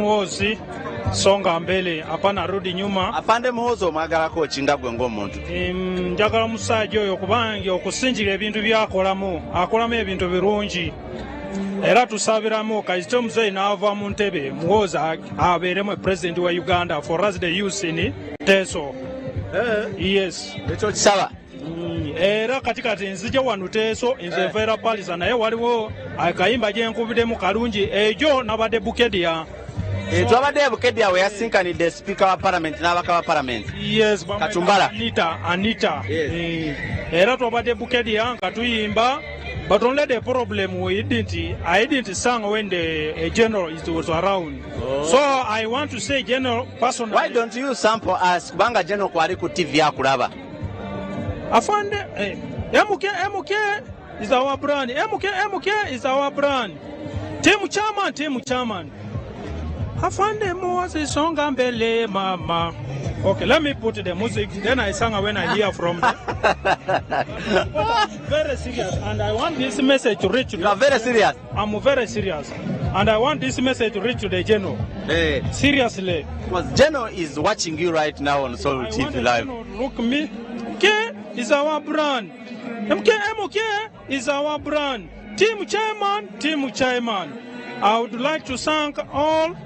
Muhoozi songa mbele apana rudi nyuma. Afande Muhoozi omwagalako kingagwe ng'omuntu? Njagala musajja oyo kubangi okusinjira ebintu byakolamu akolamu ebintu birungi era tusabiramu kasita omuzeeyi n'ava mu ntebe Muhoozi abeeremu president wa Uganda for us the youth in Teso. Yes. Ekyo kisaba. Era katikati nzija wano Teso nze nfeera palisa naye waliwo akayimba gye nkubiddemu kalungi ejo nabadde bukedia. Twabadde bukedia we yasinkanidde speaker wa parliament n'abaka wa parliament. Yes, Katumbala. Anita. Yes. Era twabadde bukedia nga tuyimba. But only the problem I didn't sing when the general was around. Oh. So I want to say general personally. Why don't you sample us kubanga general kwali ku TV akulaba? Afande, MK is our brand. MK is our brand. Team chairman. Afande Muhoozi songa mbele mama. Okay, let me put the music. Then I sing when I hear from them. Very serious, and I want this message to reach. You are very serious. I'm very serious, and I want this message to reach to the general. Hey. Seriously. Because general is watching you right now on Soul TV Live. Look me. MK is our brand. MK is our brand. Team chairman. I would like to thank all.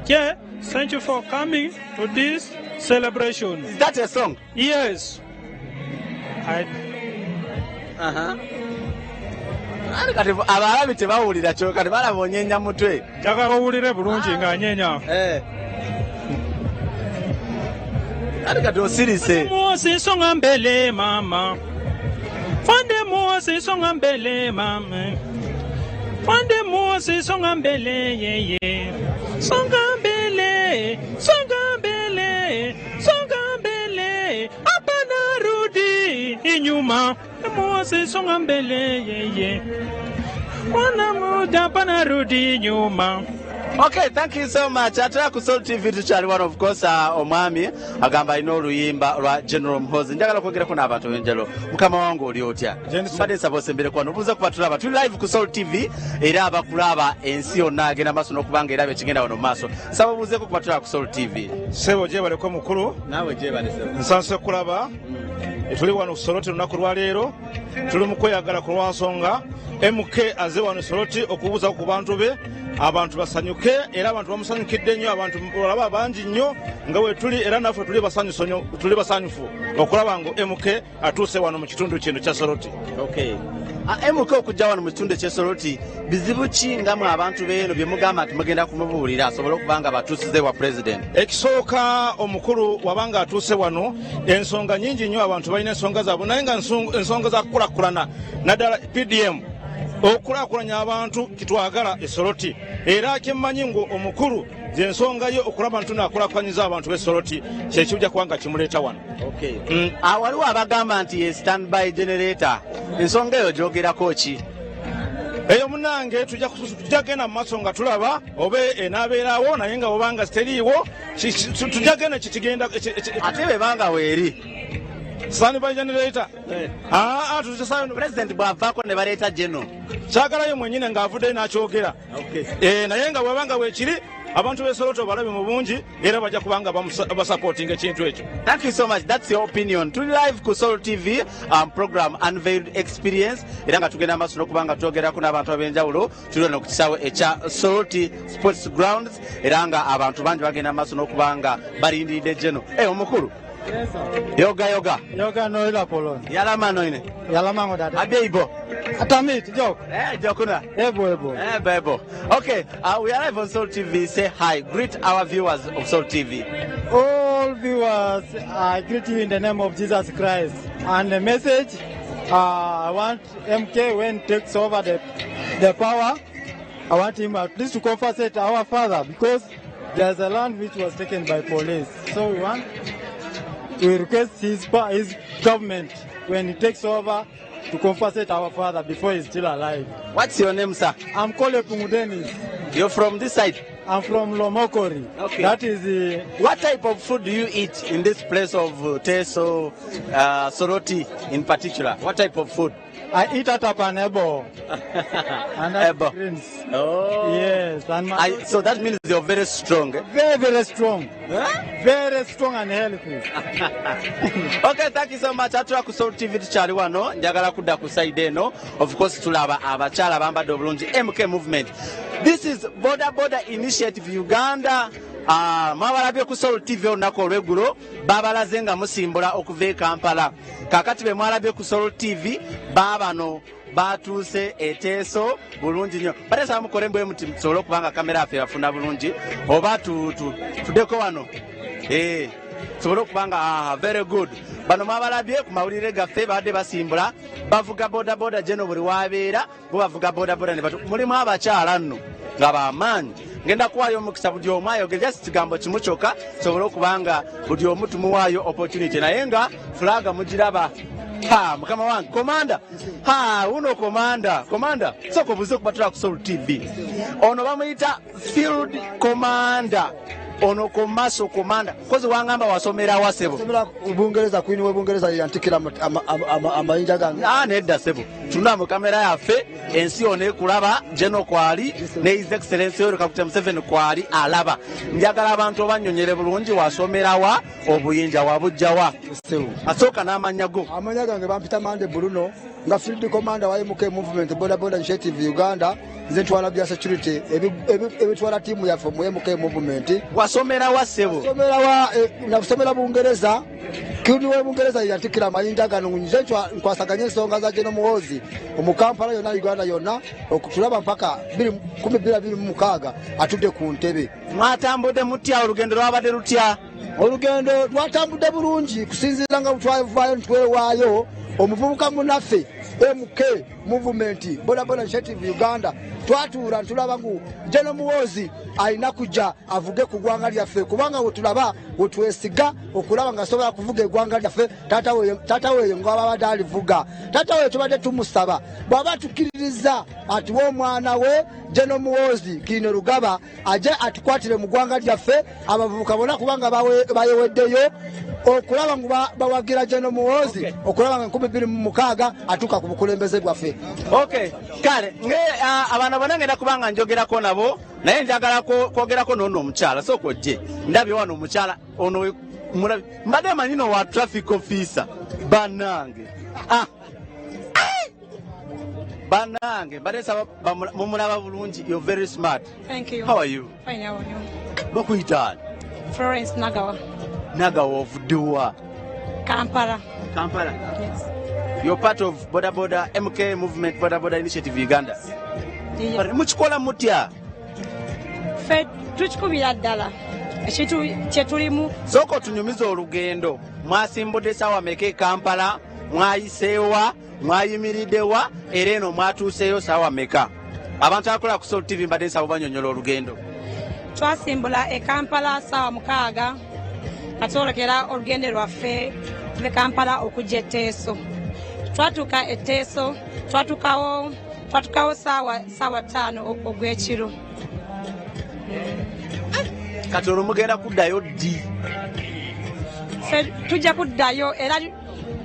Okay, thank you for coming to this celebration. Is that a song? Yes. Abalabi tebawulira kyo kati balaba onyenya mutwe. Njagala owulire bulungi nga nyenya. Kati osirise. Muhoozi songa mbele mama. Fande Muhoozi songa mbele mama. Fande Muhoozi songa mbele yeye. Songa mbele, apana rudi inyuma. Muhoozi songa mbele yeye. Wana muda apana rudi inyuma. Okay, thank you so much. Atera ku Soul TV tukyali one of course omwami agamba ino oluyimba lwa General Muhoozi. Njagala kwogerako n'abantu b'enjalo. Mukama wange oli otya? Mbadde nsaba osembere kwano obuuza ku batulaba. Tuli live ku Soul TV era abakulaba ensi yonna agenda maaso n'okubanga era bekigenda wano mu maaso. Nsaba obuuzeeko ku batulaba ku Soul TV. Sebo gyebaleko mukulu. Naawe gyebale sebo. Nsanse kulaba. Tuli wano ku Soroti lunaku lwa leero. Tuli mu kweyagala ku lwansonga. MK aze wano Soroti okubuuza ku bantu be. Abantu basanyuke era abantu bamusanyukidde nnyo abantu olaba bangi nnyo nga we tuli era naffe tuli basanyufu okulaba ngo MK atuuse wano mu kitundu kino kya Soroti. Okay. MK okujja wano mu kitundu kya Soroti bizibu ki nga mu abantu beeno bye mugamba nti mugenda kumubuulira asobole okubanga batuusize wa president? Ekisooka omukulu wabanga atuuse wano ensonga nnyingi nnyo abantu balina ensonga zaabwe naye nga ensonga za kukulakulana naddala PDM okulakulanya abantu kitwagala eSoroti era kyemmanyi ngo omukulu zensonga yo okulaba ntu nakulakulanyiza abantu b'eSoroti kyekijja kubanga kimuleeta wano. Okay. Waliwo abagamba nti ye standby generator ensonga eyo gyogerako ki? Eyo munange tujja genda mu maaso nga tulaba oba enaabeerawo naye nga obanga ziteriiwo tujja genda kikigenda ate bebanga weeri standby generator. President bw'avaako ne baleeta general kyagalayo mwenyine ng'avuddeyo n'akyogera. Naye nga bw'abanga weekiri abantu b'eSoroti balabe mu bungi era bajja kubanga basupporting ekintu ekyo. Thank you so much. That's your opinion. Tuli live ku Soul TV program Unveiled Experience era nga tugenda maaso n'okubanga twogerako n'abantu ab'enjawulo tuli wano ku kisaawe ekya Soroti Sports Grounds era nga abantu bangi bagenda maaso n'okubanga balindiridde general. Omukulu. Yes, sir. Yoga no ila polon. Yalama no ine. Yalama ngo dada. Abeibo. Atamit, joke. Jokuna. Ebo. Okay, we are live on Soul TV. Say hi. Greet our viewers of Soul TV. All viewers, I greet you in the name of Jesus Christ. And the message, I want MK when takes over the power, I want him at least to compensate our father because there's a land which was taken by police. So we request his government when he takes over to compensate our father before he's still alive. What's your name, sir? I'm Kole Pungudenis. You're from this side? I'm from Lomokori. Okay. That is What type of food do you eat in this place of Teso, Soroti in particular? What type of food? I eat at up an ebo. And that's Ebo. greens. Oh. Yes. And So that means you're very strong. very, very strong. Very strong and healthy. Okay, thank you so much. Atula ku Soul TV tukyali wano njagala kudda ku side eno. Of course tulaba abakyala bambadde obulungi MK movement. This is Boda Boda Initiative Uganda. Mwabalabye ku Soul TV olunaku olweggulo babalaze nga musimbula okuva e Kampala. Kakati be mwalabye ku Soul TV baabano batuuse Teso bulungi nnyo. Batesa mukole mbwe muti tusobole okubanga kamera yaffe yafuna bulungi oba tuddeko wano. Tusobole okubanga very good. Bano mwabalabye ku mawulire gaffe badde basimbula bavuga boda boda jeno buli wabeera bo bavuga boda boda ne mulimu abakyala nno nga bamaanyi. Ngenda kuwaayo omukisa buli omu ayogera kigambo kimu kyokka tusobole okubanga buli omu tumuwaayo opportunity naye nga fulaga mugiraba. Mukama wange komanda uno komanda soko buze okubatula ku Soul TV ono bamuyita field commander ono komaso komanda kozi wangamba wasomera wasebo Ubungereza kwini w'Ubungereza yantikira amayinja gange nedda sebo tuna mu kamera yaffe ensi ono ekulaba General kwali ne His Excellency Yoweri Kaguta Museveni kwali alaba njagala abantu obanyonyere bulungi wasomerawa obuyinja wabujjawa asooka n'amanya go amanya gange bampita Mande Bruno nga field commander wa MK movement Boda Boda Initiative Uganda nze ntwala bya security ebitwala timu yaffe mu MK movement wasomera wasebo nasomera Bungereza kuni w'Ubungereza yantikira amayinja gano nze nkwasaganya ensonga za Gen Muhoozi omukampala yonna Uganda yonna okutulaba mpaka 2026 atudde ku ntebe. Mwatambudde mutya olugendo lwabadde lutya? Olugendo lwatambudde bulungi kusinziira nga butwavaayo ntwewaayo omuvubuka munaffe MK movement Boda Boda Initiative Uganda twatuula ntulaba ngu Gen Muhoozi alina kujja avuge ku ggwanga lyaffe kubanga wetulaba wetwesiga okulaba nga asobola kuvuga eggwanga lyaffe taata weeyo ng'ababadde alivuga taata weeyo tubadde tumusaba bw'aba tukkiririza ati w'omwana we Gen Muhoozi Kino Rugaba ajje atukwatire mu ggwanga lyaffe abavubuka bonna kubanga bayeweddeyo okulaba ngu bawagira Gen Muhoozi okulaba nga 2026 atuuka ku bukulembeze bwaffe. Okay, kale abaana bonna ngenda kubanga njogerako nabo naye njagala kwogerako n'ono omukyala sooka ojje ndabye wano omukyala ono mbadde manyino wa traffic officer bannange bannange mbadde nsaba mumulaba bulungi. You're very smart. Thank you. How are you? Fine, how are you? Bakuyita Florence Nagawa. Nagawa ovuddewa? Kampala. Kampala? Yes. You're part of Boda Boda MK movement Boda Boda Initiative Uganda. Yeah. Mukikola mutya? Fe tukikubira ddala ekintu kye tulimu. Sooka otunyumiza olugendo. Mwasimbudde ssaawa mmeka e Kampala, mwayiseewa, mwayimiriddewa era eno mwatuuseeyo ssaawa mmeka? Abantu abakola ku Soul TV mbadde nsaba banyonyola olugendo. Twasimbula e Kampala ssaawa 6 katwolekera olugendo lwaffe tuve Kampala okujja Teso. Twatuuka e Teso twatuukawo ssaawa 5 ogw'ekiro. Kati olwo mugenda kuddayo ddi? Tujja kuddayo era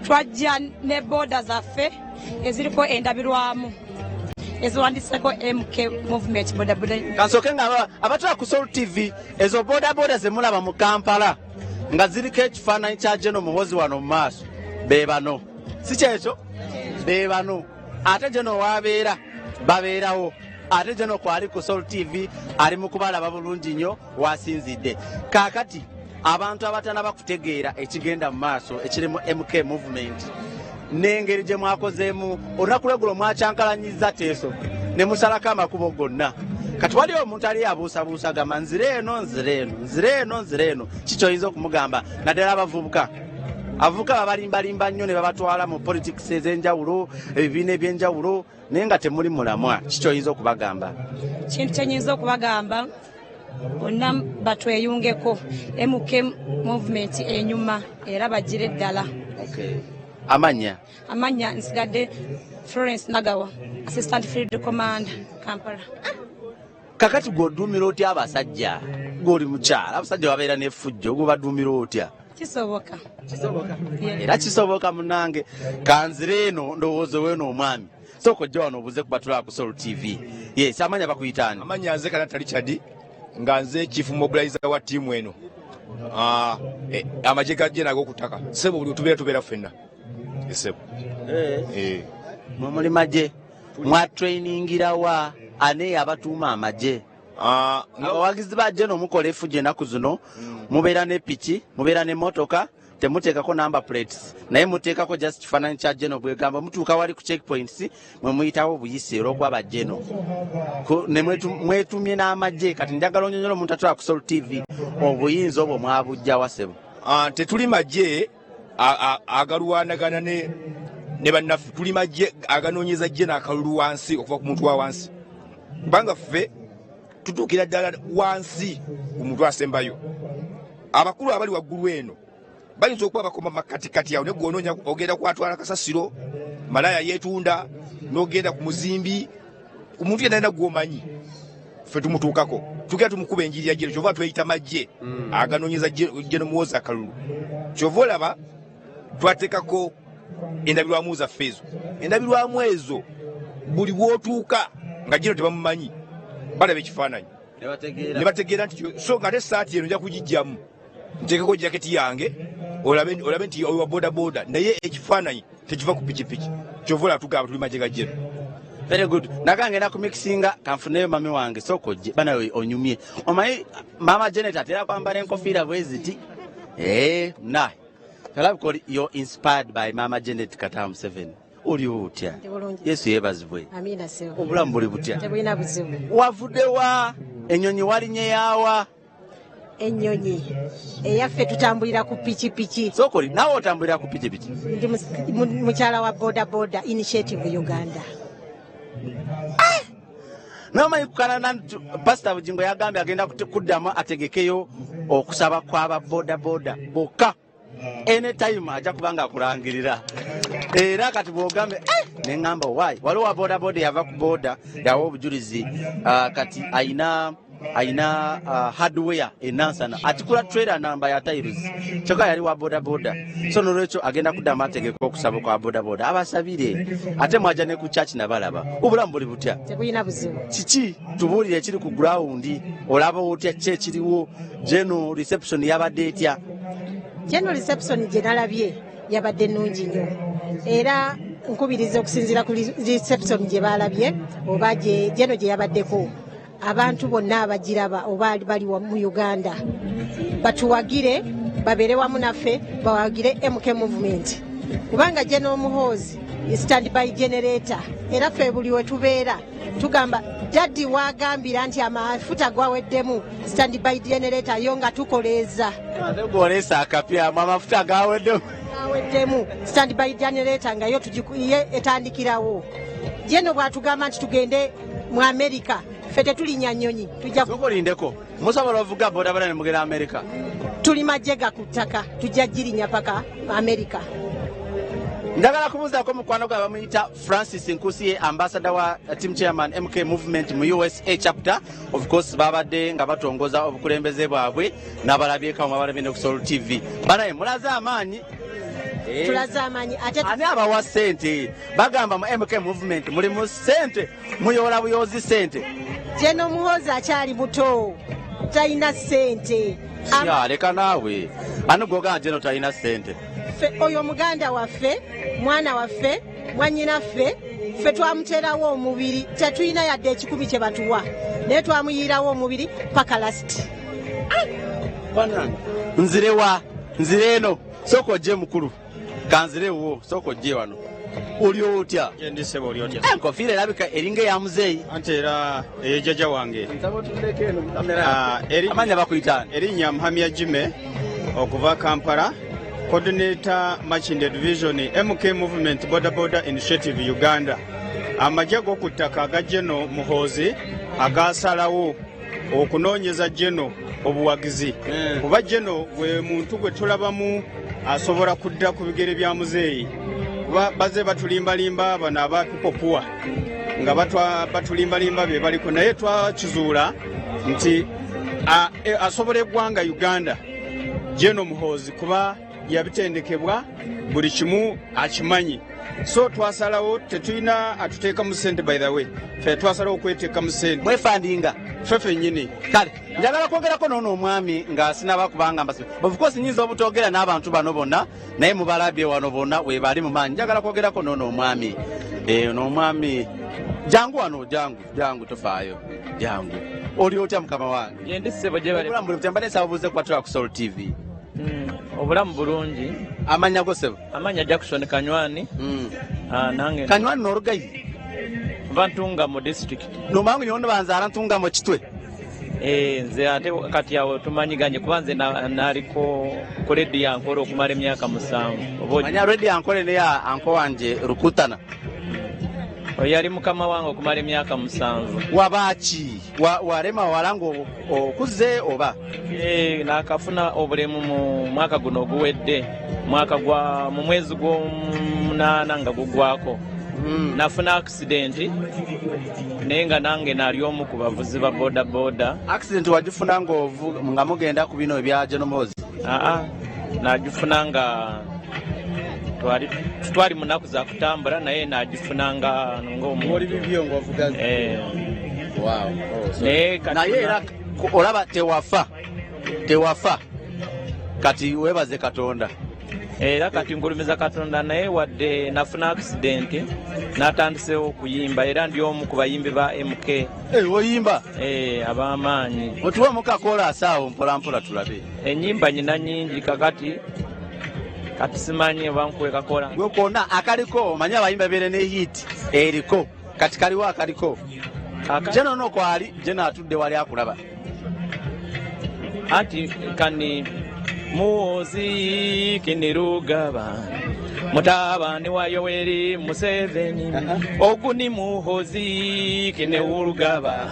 twajja ne boda zaffe eziriko endabirwamu eziwandiiseko MK movement Boda Boda. Kansooke nga abatula ku Soul TV ezo boda boda ze mulaba mu Kampala nga ziriko ekifaananyi kya Gen Muhoozi wano mu maaso be bano, si kyekyo? Be bano ate Gen waabeera babeerawo ate Gen kwali ku Soul TV ali mu kubalaba bulungi nnyo wasinzidde. Kaakati abantu abatanaba kutegeera ekigenda mu maaso ekirimu MK movement n'engeri gye mwakozeemu olunaku lweggulo mwakyankalanyiza Teso ne musalako amakubo gonna. Kati waliwo omuntu ali abuusabuusa gamba nzire eno kikyoyinza okumugamba naddala abavubuka babalimbalimba nnyo ne babatwala mu politics ez'enjawulo ebibiina eby'enjawulo naye nga temuli mulamwa kikyoyinza okubagamba? Kintu kyenyinza okubagamba bonna batweyungeko MK movement enyuma era bagire ddala. Amanya nsigadde Florence Nagawa, Assistant Field Commander, Kampala. Kakati gw'oduumira otya abasajja? Gw'oli mukyala abasajja babeera n'effujjo gwe baduumira otya? kisoboka era kisoboka munange kanzire eno ndowoozo weno omwami sooka ojja wano obuze ku batula ku Soul TV. Yes, amanya bakuyitaani? Amanya nze Kanata Richard nga nze chief mobilizer wa tiimu eno. Amagye gajje nago okutaka sebo buli tubeera ffenna esebo mwe muli magye mwatrainingira wa ane abatuuma amagye abawagizi ba Gen mukola efuje ennaku zino mubeera ne piki mubeera ne motoka temuteekako number plates naye muteekako just kifaananyi kya Gen bwegamba mutuuka wali ku checkpoints mwe muyitawo obuyisi olw'okuba Gen ne mwetumye n'amagye kati njagala onyonyola omuntu atula ku Soul TV obuyinza obwo mwabujja wasebo. Tetuli magye agalwanagana ne bannaffe tuli magye aganoonyeza Gen akalulu wansi okuva ku muntu wa wansi kubanga ffe tutuukira ddala wansi omuntu asembayo abakulu abali waggulu eno bayinza okuba bakoma makatikati awo ne gwononya ogenda kwatwala kasasiro malaya yeetunda n'ogenda ku muzimbi omuntu yenna alina gwomanyi ffe tumutuukako tugenda tumukuba enjiri ya Gen kyova tweyita magye aganoonyeza Gen Muhoozi akalulu kyova olaba twateekako endabirwamu zaffe ezo endabirwamu ezo buli wootuuka nga Gen tebamumanyi balaba ekifaananyi ne bategeera nti so nga ate esaati eno nja kugijjamu nteekeko jaketi yange olabe nti owa bodaboda naye ekifaananyi tekiva ku pikipiki kyova olaba tugamba tuli magye ga Gen. Very good. Nakangenda ku mixinga kanfuneyo mami wange soko je bana we onyumye. Omayi mama Janet atera kwambala enkofiira bweziti. Nah. Kalabu koli you're inspired by Mama Janet Katamu 7. Uli utya. Yesu yebazibwe. Amina sewa. Obulamu buli butya. Tebulina buzibu. Wavude wa enyonyi walinye yawa. Ennyonyi eyaffe tutambulira ku pikipiki. Sokoli nawe otambulira ku pikipiki. Ndi mukyala wa boda boda initiative Uganda. Namanyi kukanana Pastor Bujingo yagambye agenda kuddamu ategekeyo okusaba kw'aba boda boda bokka anytime ajja kubanga akulangirira era kati bw'ogambe neŋŋamba why waliwo boda boda yava ku boda yawa obujulizi kati ayina hardware enansana atikula trailer namba ya tires kyokka yali wa boda boda so nolwekyo agenda kuddamu ategeka okusaba kwa boda boda abasabire ate mwaja ne ku church nabalaba obulamu buli butya tebulina buzibu kiki tubuulire ekiri ku ground olaba otya ki ekiriwo Gen reception yabadde etya Gen reception gye nalabye yabadde nnungi nnyo era nkubiriza okusinziira ku reception gye balabye oba Gen gye yabaddeko abantu bonna abagiraba oba bali mu Uganda batuwagire babeere wamu naffe bawagire MK movement kubanga Gen Muhoozi stand by generator era ffe buli we tubeera tugamba daddi wagambira nti amafuta gwaweddemu stand by generator yo nga tukoleeza gwolesa akapya amafuta gaweddemu stand by generator nga yo tugikuye etandikirawo Gen bwatugamba nti tugende mu America fete tulinya nnyonyi tujja kukolindeko musobola ovuga boda boda ne mugera America tuli majega ku ttaka tujja girinya paka America. Ndagala kumuzaako mukwano gwa bamuyita Francis Nkusiye ambassador wa team chairman MK movement mu USA chapter of course babadde nga batongoza obukulembeze bwabwe n'abalabyeko abalabye ne ku Soul TV banaye mulaze amaanyi tulaze amaanyi ate ani abawa sente bagamba mu MK movement muli mu sente muyola buyozi sente Gen Muhoozi akyali muto talina sente leka naawe ani gwogaa Gen talina sente oyo muganda waffe mwana waffe mwannyinaffe ffe twamuteerawo omubiri tetulina yadde ekikumi kye batuwa naye twamuyiirawo omubiri paka lasiti nzire eno sooka ojje mukulu kanzirewo sooka ojje wano oli otya endisebo oli otya enkofiira erabika eringa eya muzeeyi anti era eyejjajja wange amanya bakuyitaani erinnya Muhamya Jime okuva Kampala Coordinator Machinde Division MK Movement Boda Boda Initiative Uganda. Amagye g'oku ttaka aga Gen Muhoozi agaasalawo okunoonyeza Gen obuwagizi. Kuba Gen gwe muntu gwe tulabamu asobola kudda ku bigere bya muzeeyi. Baze batulimbalimba bano abapipopuwa nga batulimbalimba bye baliko naye twakizuula nti asobola eggwanga Uganda Gen Muhoozi kuba yabitendekebwa buli kimu akimanyi. So twasalawo tetulina atuteeka mu ssente by the way. Fe twasalawo okweteeka mu ssente. Mwefandinga Fefe nyini. Kale njagala kwogerako n'ono omwami nga sinaba kubanga mbasibe. Of course nyinza obutogera n'abantu bano bonna naye mubalabye wano bonna we bali mu maanyi. Njagala kwogerako n'ono omwami. N'omwami jangu wano jangu tofaayo jangu. Oli otya mukama wange? Yendi sebo gye bali. Obulamu buli mbadde sababuze kwatula ku Soul TV. Obulamu bulungi. Amanya go sebo? Amanya Jackson Kanywani. Nange. Kanywani n'olugayi. Bantunga mu district. N'omangu nyono banzaala ntunga mu kitwe. Nze ate kati awo tumanyiganye kuba nze naliko ku radio ankole okumala emyaka 7. Manya radio ankole ne ya anko wanje Rukutana. Oyali mukama wange okumala emyaka 7. Wabaki walema walango okuze oba nakafuna obulemu mu mwaka guno oguwedde mwaka gwa mu mwezi gw'omunana nga gugwako. Nafuna accident naye nga nange nali omu ku bavuzi ba boda. Accident wagifuna nga mugenda ku bino ebya Gen Muhoozi? Nagifuna nga twali mu nnaku za kutambula naye nagifunanga ng'omuli bibyo ng'ovuga. Wow. Naye era olaba tewafa kati webaze Katonda. Era kati ngulumiza Katonda naye wadde nafuna accident natandisewo okuyimba era ndi omu ku bayimbi ba MK. Oyimba? Ab'amaanyi. Otuwe mukakola asaawo mpolampola tulabe. Ennyimba nyina nnyingi kakati simanyi bankuwe kakola. Gwe konna akaliko omanyi abayimba beere ne hit eriko kati kaliwo akaliko. Jeno no kwali Jeno atudde wali akulaba. Ati kani Muhoozi kinirugaba mutabani wa Yoweri Museveni oguni Muhoozi kinewurugaba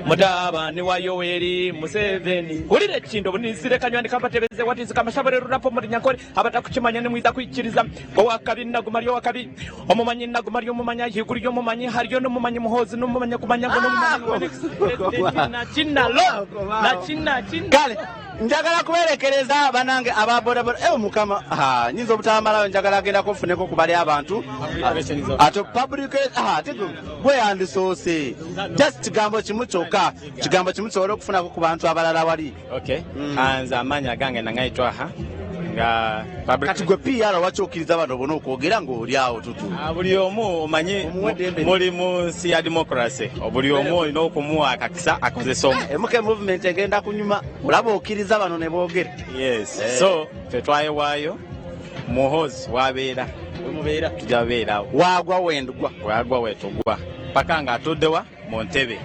mutabani wa Yoweri Museveni ulire chindo bunisire Kanywani kabatebeze watizi kamashabore rurapo muri nyankore abatakukimanya ne mwiza kwikiriza ngo wakabi nagumariyo wakabi omumanyi nagumariyo mumanya higuriyo mumanyi hariyo no mumanyi Muhoozi no mumanya kumanya ngo no mumanyi na china kale njagala kuberekereza banange ababodaboda mukama nyinza obutamalayo njagala agenda kufuneko kubali abantu ato public gwe yandisoose just kigambo kimu kyokka kisobola okufunako ku bantu abalala wali. Nze amanya gange nangayitwa kati gwe PR wakyokiriza bano bona okwogera ng'oli awo tutu buli omu omanyi muli mu nsi ya democracy buli omu olina okumuwa akakisa akozesa omu. MK movement egenda kunyuma olaba okkiriza bano ne boogera. So fe twayewaayo Muhoozi wabeera wemubeera tujja beerawo wagwa wendugwa wagwa wetugwa paka nga atuddewa mu ntebe.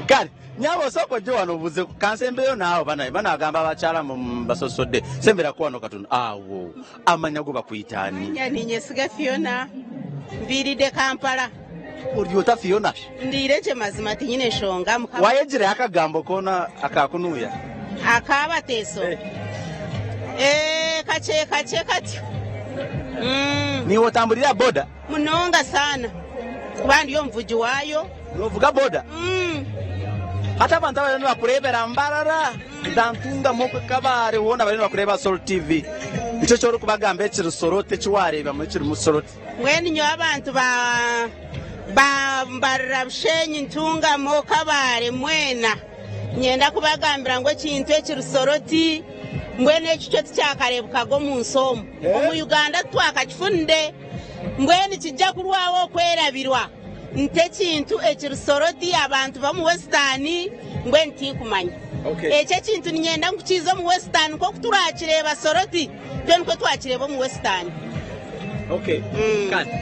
Kale nyabo osoko je wano obuze kansembeyo naawo bana agamba abakyala mu basosodde sembera ku wano Katonda awo amanya go bakuyitani. Yani nyesiga Fiona mbiridde Kampala. Olyota Fiona Ndireje mazima tinyine shonga mukama. Wayejire akagambo kona akakunuya akaba Teso. Kache kati. Ni otambulira boda munonga sana kuba ndiyo mvuji wayo. Novuga boda hata abantu abali bakurebera mbarara ndantunga moko kabare wona bali bakureba Soul TV icyo cyo kubagamba ekirusorote kiwareba mu kirumusorote mweni nyo abantu ba mbarara bushenyi ntunga moko kabare mwena nyenda kubagambira ngo kintu ekirusoroti mbwene ekyo kyakarebukago mu nsomo mu Uganda twakakifunde mbwene kijja kulwawo okwerabirwa nte kintu ekirusoroti abantu bamu Western mbwene tikumanya. Ekyo kintu ninyenda nkukiza mu Western ko kuturakireba soroti byo nko twakireba mu Western. Kati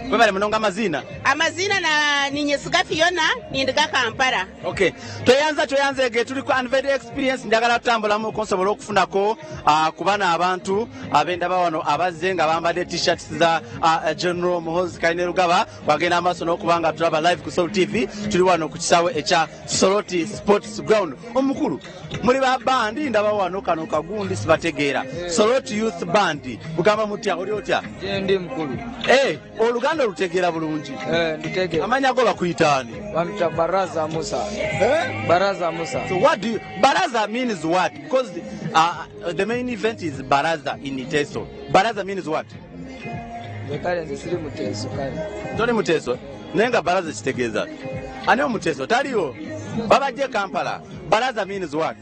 kwe bale munonga amazina na ninyesiga Fiona nindiga Kampala. Toyanza ge tuli ku unveil experience njagala tutambula mu konsobola okufunako kubana abantu abenda bawano abazze nga bambadde t-shirts za Gen Muhoozi Kainerugaba bagenda amaso n'okubanga tulaba live ku Soul TV tuli wano ku kisawe ekya Soroti Sports Ground. Omukulu muri ba bandi ndaba wano kano kagundi sibategeera Soroti Youth Band bugamba mutya oli otya? Ndi mukulu Oluganda lutegeera bulungi. Ndutegeera. Amanya go bakuyitaani. Bamita Baraza Musa. Baraza Musa. So what do you, Baraza means what? Because the main event is Baraza in Teso. Baraza means what? Kale nze siri Muteso kale. Toli Muteso. Nenga Baraza kitegeeza. Ani Muteso taliyo. Babadde Kampala. Baraza means what?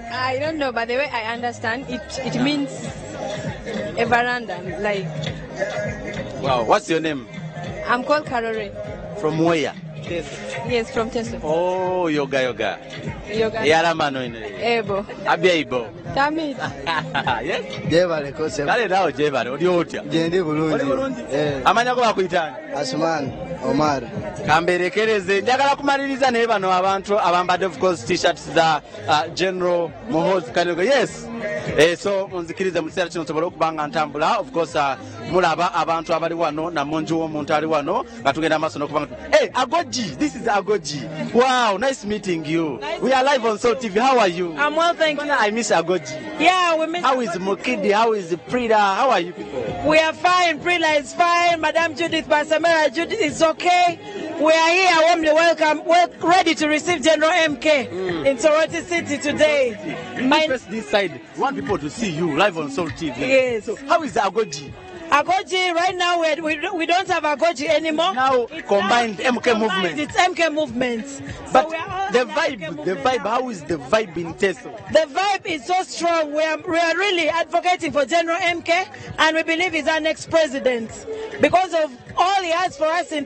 I don't know, but the way I understand it means a veranda, like. Wow, what's your name? I'm called Karore. From where? Yes, from Teso. Oh, yoga. Yoga. Yala mano ine. Ebo. Abia ibo. Tamit. Yes? Jebale kose. Kale dawo jebale odi otya. Jendi bulungi. Amanya ko bakuyitani. Asman Omar. Kamberekereze njagala kumaliriza naye bano abantu abambadde of course t-shirts za General Muhoozi Kanogo. Yes. So munzikirize mu kiseera kino nsobola okubanga ntambula of course mulaba abantu abali wano na munju w'omuntu ali wano nga tugenda amaaso n'okubanga Agoji, this is Agoji. Wow, nice meeting you. We are live on Soul TV. How are you? I'm well, thank you. I miss Agoji. Yeah, we miss. How is Mukidi? How is Prida? How are you people? We are fine. Prida is fine. Madam Judith Basamera, Judith is okay. We are here, warmly welcome. We're ready to receive General MK in Soroti City today. Press this side. We want people to see you live on Soul TV. Yes. So how is Agoji? Agoji, right now we don't have Agoji anymore. Now it's combined MK movement. It's MK movement. But the vibe, how is the vibe in Teso? The vibe is so strong. We are really advocating for General MK, and we believe he's our next president. Because of all he has for us on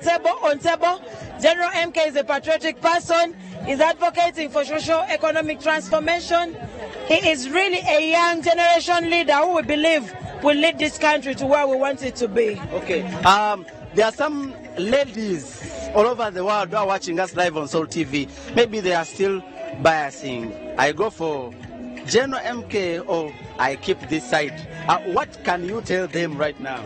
table, General MK is a patriotic person. He's advocating for socio-economic transformation. He is really a young generation leader who we believe will lead this country to where we want it to be. Okay. There are some ladies all over the world who are watching us live on Soul TV. Maybe they are still biasing. I go for General MK or I keep this side. What can you tell them right now?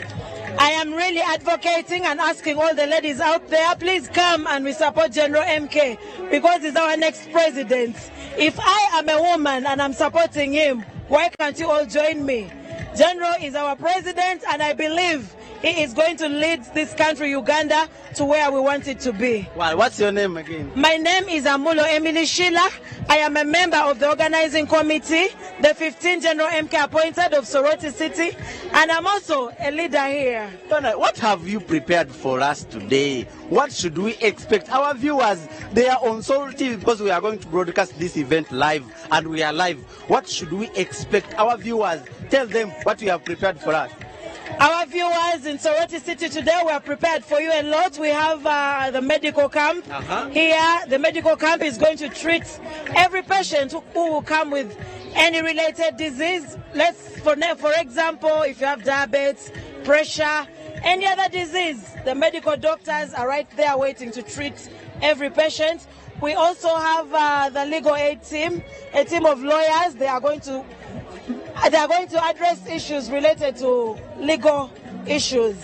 I am really advocating and asking all the ladies out there, please come and we support General MK because he's our next president. If I am a woman and I'm supporting him, why can't you all join me? General is our president, and I believe he is going to lead this country, Uganda, to where we want it to be. Wow, what's your name again? My name is Amulo Emily Sheila. I am a member of the organizing committee, the 15th General MK appointed of Soroti City, and I'm also a leader here. Donna, what have you prepared for us today? What should we expect? Our viewers, they are on Soul TV because we are going to broadcast this event live, and we are live. What should we expect? Our viewers, tell them what you have prepared for us. Our viewers in Soroti City today, we are prepared for you a lot. We have the medical camp here. The medical camp is going to treat every patient who will come with any related disease. For example, if you have diabetes, pressure, any other disease, the medical doctors are right there waiting to treat every patient. We also have the legal aid team, a team of lawyers. They are going to address issues related to legal issues.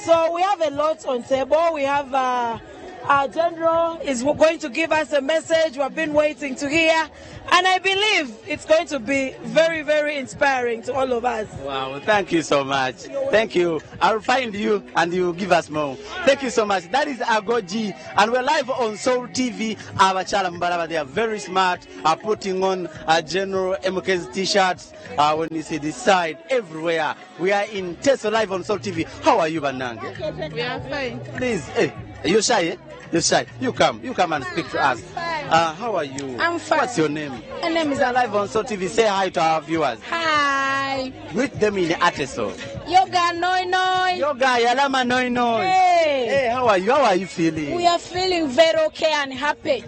So we have a lot on table. We have our general is going to give us a message we have been waiting to hear. And I believe it's going to be very, very inspiring to all of us. Wow, thank you so much. Thank you. I'll find you and you give us more. Thank you so much. That is Agoji, and we're live on Soul TV. Our Mbalaba, they are very smart, are putting on General MK's t-shirts. When you see this side, everywhere. We are in Teso live on Soul TV. How are you, Banange? We are fine. Please, hey, are you shy? Eh? You're shy. You come and speak to us. How are you? I'm fine. What's your name? My name is Live on Soul TV. Say hi to our viewers. Hi. Greet them in Teso. Yoga noi noi. Yoga yalama noi noi. Hey, how are you? How are you feeling? We are feeling very okay and happy.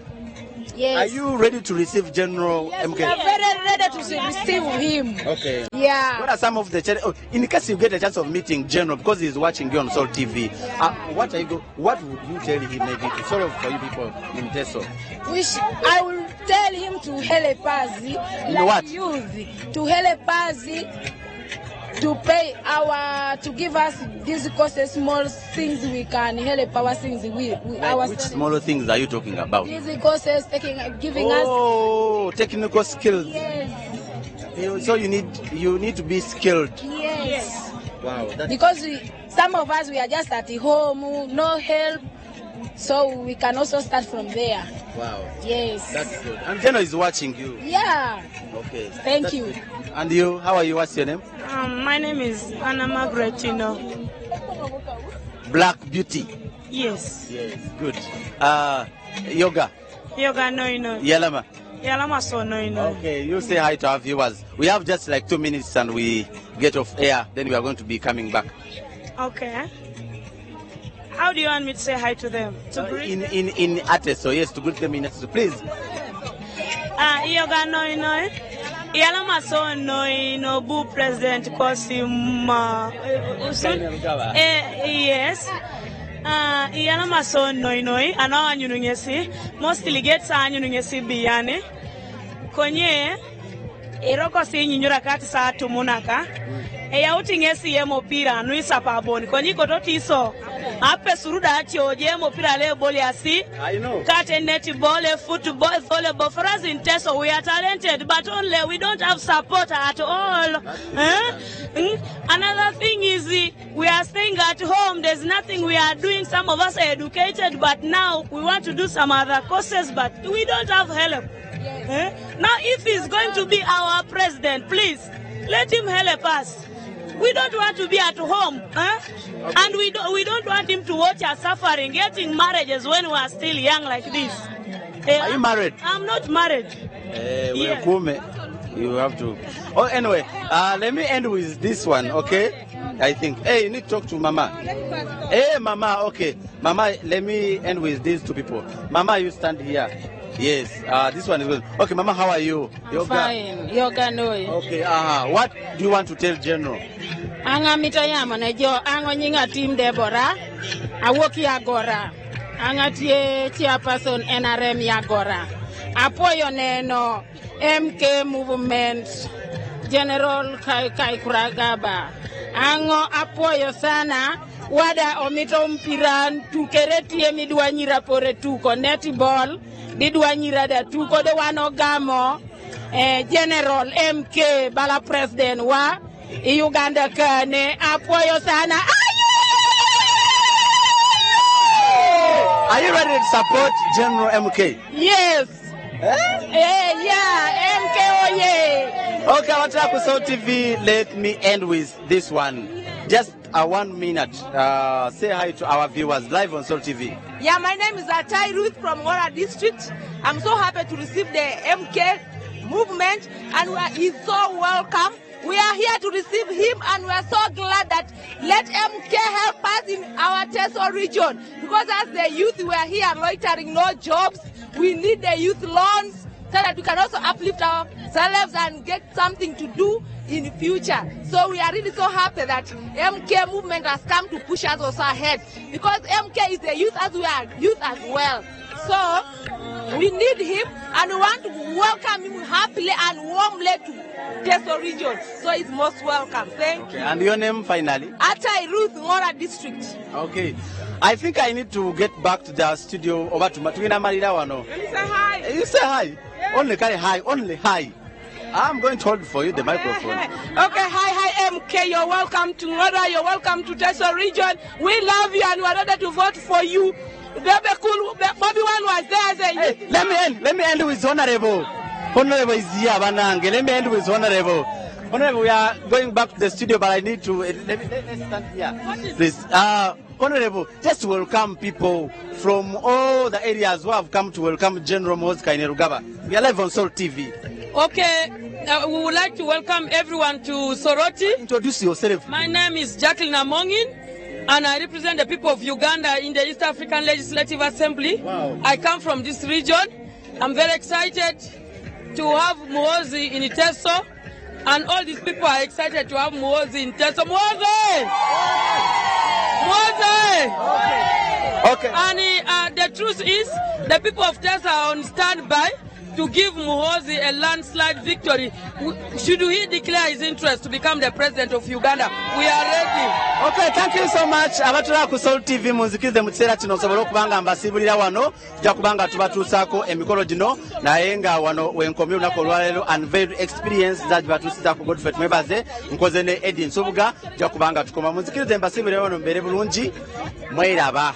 Yes. Are you ready to receive General MK? We are very ready to receive him. Okay. Yeah. What are some of the in case you get a chance of meeting General because he's watching you on Soul TV? What would you tell him maybe to solve for you people in Teso? I will tell him to help us. What? To help us to pay to give us these costs, small things we can help our things Which smaller things are you talking about? These costs giving us technical skills. Yes. So you need to be skilled. Yes. Wow. Because some of us, we are just at home, no help. So we can also start from there. Wow. Yes. That's good. And Jenna is watching you. Yeah. Okay. Thank you. Good. And you, how are you? What's your name? My name is Anna Margaret, Black Beauty. Yes. Yes. Good. Yoga. Yoga no. Yalama. Yalama so no. Okay, you say hi to our viewers. We have just like 2 minutes and we get off air. Then we are going to be coming back. Okay. How do you want me to say hi to them? To in Teso, yes, to greet them in Teso, please. Yoga no. Yalama so no bu president Kosima. Yes. Yalama so no. Ana anyunyesi. Mostly gets anyunyesi biyane. Konye. Eroko si nyinyura kati sa tumunaka. Eya utingesi ye mopira nuisa paboni. Konye koto Teso. Ape suruda ati oje mopira le boli asi. I know. Kate netball, football, volleyball. For us in Teso, we are talented, but only we don't have support at all. Another thing is we are staying at home. There's nothing we are doing. Some of us are educated, but now we want to do some other courses, but we don't have help. Now, if he's going to be our president, please let him help us. We don't want to be at home, okay. And we don't want him to watch us suffering, getting marriages when we are still young like this. Are you married? I'm not married. Yes. You have to. Oh, anyway, let me end with this one, okay? I think. Hey, you need to talk to Mama. Hey, Mama, okay. Mama, let me end with these two people. Mama, you stand here. Yes, this one is good. Okay, Mama, how are you? Yoga. Fine. Yoga no. Okay, what do you want to tell General? Anga mitayama na jo anga nyinga team Deborah. Awoki agora. Anga tie chairperson NRM yagora. Apoyo neno MK movement General Kai Kuragaba. Ango apoyo sana. Wada omito mpiran tukeretie midwanyira pore tuko netball. Didwanyira da tuko de wanogamo General MK bala president wa Uganda kane apoyo sana. Are you ready to support General MK? Yes. Yeah, MK oye. Okay, Watako Soul TV, let me end with this one. Just 1 minute. Say hi to our viewers live on Soul TV. Yeah, my name is Atai Ruth from Ngora District. I'm so happy to receive the MK movement, and he's so welcome. We are here to receive him, and we are so glad that let MK help us in our Teso region. Because as the youth, we are here loitering, no jobs. We need the youth loans so that we can also uplift ourselves and get something to do in the future. So we are really so happy that MK movement has come to push us also ahead, because MK is the youth as we are youth as well. So we need him, and we want to welcome him happily and warmly to Teso region. So he's most welcome. Thank you. And your name finally? Atai Ruth, Ngora District. Okay. I think I need to get back to the studio. Over to Matuina Maridawano. Let me say hi. You say hi. Yeah. Only carry hi. Only hi. I'm going to hold for you the microphone. Okay, hi MK, you're welcome to Ngora, you're welcome to Teso region. We love you and we're ready to vote for you. Bobby one was there. Hey, let me end with Honorable. Honorable is here, Banange. Let me end with Honorable. Honorable, we are going back to the studio, but I need to let's stand here. Please. Honorable, just welcome people from all the areas who have come to welcome General Muhoozi Kainerugaba. We are live on Soul TV. Okay, we would like to welcome everyone to Soroti. Introduce yourself. My name is Jacqueline Amongin, and I represent the people of Uganda in the East African Legislative Assembly. Wow. I come from this region. I'm very excited to have Muhoozi in Teso, and all these people are excited to have Muhoozi in Teso. Muhoozi! Okay. And the truth is, the people of Teso are on standby to give Muhoozi a landslide victory. Should he declare his interest to become the president of Uganda, we are ready. Okay, thank you so much. Abatula ku Soul TV munzikirize mu kiseera kino osobola okubanga mbasibulira wano tujja kubanga tubatuusaako emikolo gino naye nga wano wenkomye olunaku olwaleero unveiled experience zaji batuusiza ku Godfrey mwebaze nkoze ne Eddie Nsubuga tujja kubanga tukoma munzikirize mbasibulira wano mbeere bulungi mweraba.